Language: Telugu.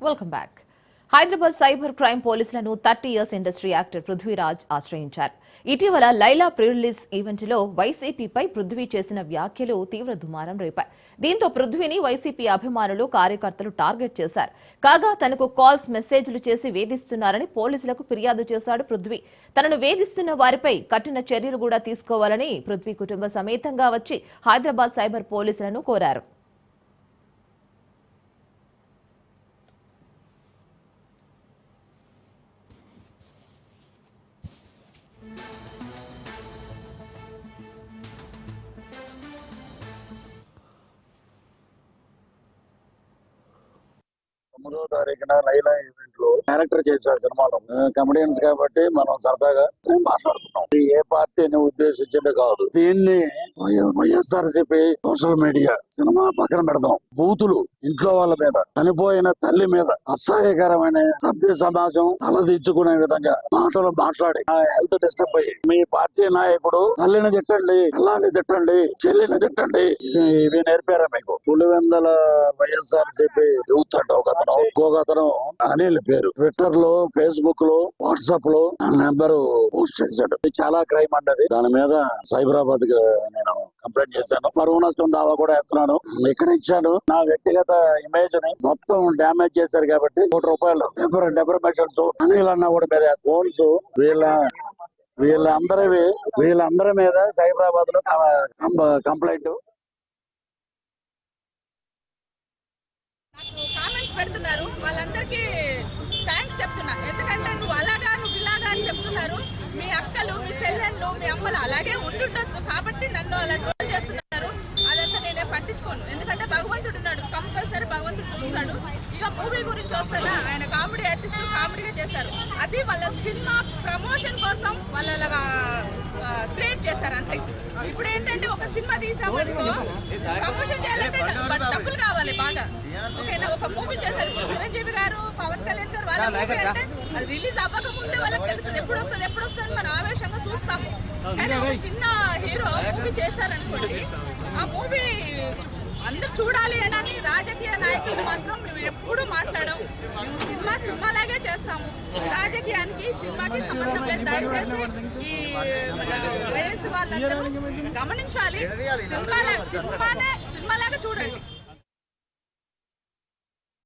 Welcome back. Hyderabad cyber crime పోలీసులను 30 ఇయర్స్ ఇండస్ట్రీ యాక్టర్ పృథ్వీరాజ్ ఆశ్రయించారు. ఇటీవల లైలా ప్రీ రిలీజ్ ఈవెంట్లో వైసీపీపై పృథ్వీ చేసిన వ్యాఖ్యలు తీవ్ర దుమారం రేపాయి. దీంతో పృథ్వీని వైసీపీ అభిమానులు, కార్యకర్తలు టార్గెట్ చేశారు. కాగా తనకు కాల్స్, మెసేజ్లు చేసి వేధిస్తున్నారని పోలీసులకు ఫిర్యాదు చేశాడు పృథ్వీ. తనను వేధిస్తున్న వారిపై కఠిన చర్యలు కూడా తీసుకోవాలని పృథ్వీ కుటుంబ సమేతంగా వచ్చి హైదరాబాద్ సైబర్ పోలీసులను కోరారు. తొమ్మిదో తారీఖున లైలా ఈవెంట్ లో క్యారెక్టర్ చేశారు సినిమాలో. కమెడియన్స్ కాబట్టి మనం సరదాగా మాట్లాడుతున్నాం. ఏ పార్టీని ఉద్దేశించింది కాదు. దీన్ని వైఎస్ఆర్సీపీ సోషల్ మీడియా సినిమా పక్కన పెడదాం. బూతులు ఇంట్లో వాళ్ళ మీద, చనిపోయిన తల్లి మీద అసహ్యకరమైన సభ్య సమాజం తలదించుకునే విధంగా మాటలు మాట్లాడి హెల్త్ డిస్టర్బ్ అయ్యి మీ పార్టీ నాయకుడు తల్లిని తిట్టండి, పిల్లాన్ని తిట్టండి, చెల్లిని తిట్టండి, ఇవి నేర్పారా మీకు? పులివెందల వైఎస్ఆర్సీపీ యూత్ అంటే ఒకతను అనిల్ పేరు ట్విట్టర్ లో, ఫేస్బుక్ లో, వాట్సాప్ లో నెంబర్ పోస్ట్ చేశాడు. చాలా క్రైమ్ అంటది. దాని మీద సైబరాబాద్ నేను కంప్లైంట్ చేశాను. పరువు నష్టం దావా కూడా ఎత్తున్నాను. ఇక్కడ ఇచ్చాను. నా వ్యక్తిగత ఇమేజ్ ని మొత్తం డ్యామేజ్ చేశారు కాబట్టి ₹1 డెఫర్మేషన్స్ అనిల్ అన్న కూడా మీద ఫోన్స్ వీళ్ళందరి మీద సైబరాబాద్ లో కంప్లైంట్ పెడుతున్నారు. వాళ్ళందరికీ థ్యాంక్స్ చెప్తున్నా. ఎందుకంటే నువ్వు ఇలాగా అని చెప్తున్నారు. మీ అక్కలు, మీ చెల్లెళ్ళు, మీ అమ్మలు అలాగే ఉంటుండొచ్చు కాబట్టి నన్ను అలా ట్రోల్ చేస్తున్నారు. అదంతా నేనే పట్టించుకోను. ఎందుకంటే భగవంతుడు ఉన్నాడు, కంపల్సరీ భగవంతుడు చూస్తాడు. ఇక మూవీ గురించి వస్తానా, ఆయన కామెడీ ఆర్టిస్ట్, కామెడీగా చేశారు. అది వాళ్ళ సినిమా ప్రమోషన్ కోసం వాళ్ళు అలాగా క్రియేట్ చేశారు అంతే. ఇప్పుడు ఏంటంటే ఒక సినిమా తీసామనుకో, ప్రమోషన్ చేయాలంటే డబ్బులు కావాలి బాగా. ఓకేనా, ఒక మూవీ చేశారు చిరంజీవి గారు, పవన్ కళ్యాణ్ గారు, వాళ్ళ మూవీ అంటే అది రిలీజ్ అవ్వకముందే వాళ్ళకి తెలుస్తుంది ఎప్పుడు వస్తుంది మనం ఆవేశంగా చూస్తాము. కానీ ఒక చిన్న హీరో మూవీ చేశారనుకోండి, ఆ మూవీ అందరూ చూడాలి అని రాజకీయ నాయకులు మాత్రం మేము ఎప్పుడు మాట్లాడాం. మేము సినిమాలాగే చేస్తాము. రాజకీయానికి సినిమాకి సంబంధం లేదు. దయచేసి ఈ వయసు వాళ్ళందరూ గమనించాలి. సినిమాలాగా చూడండి.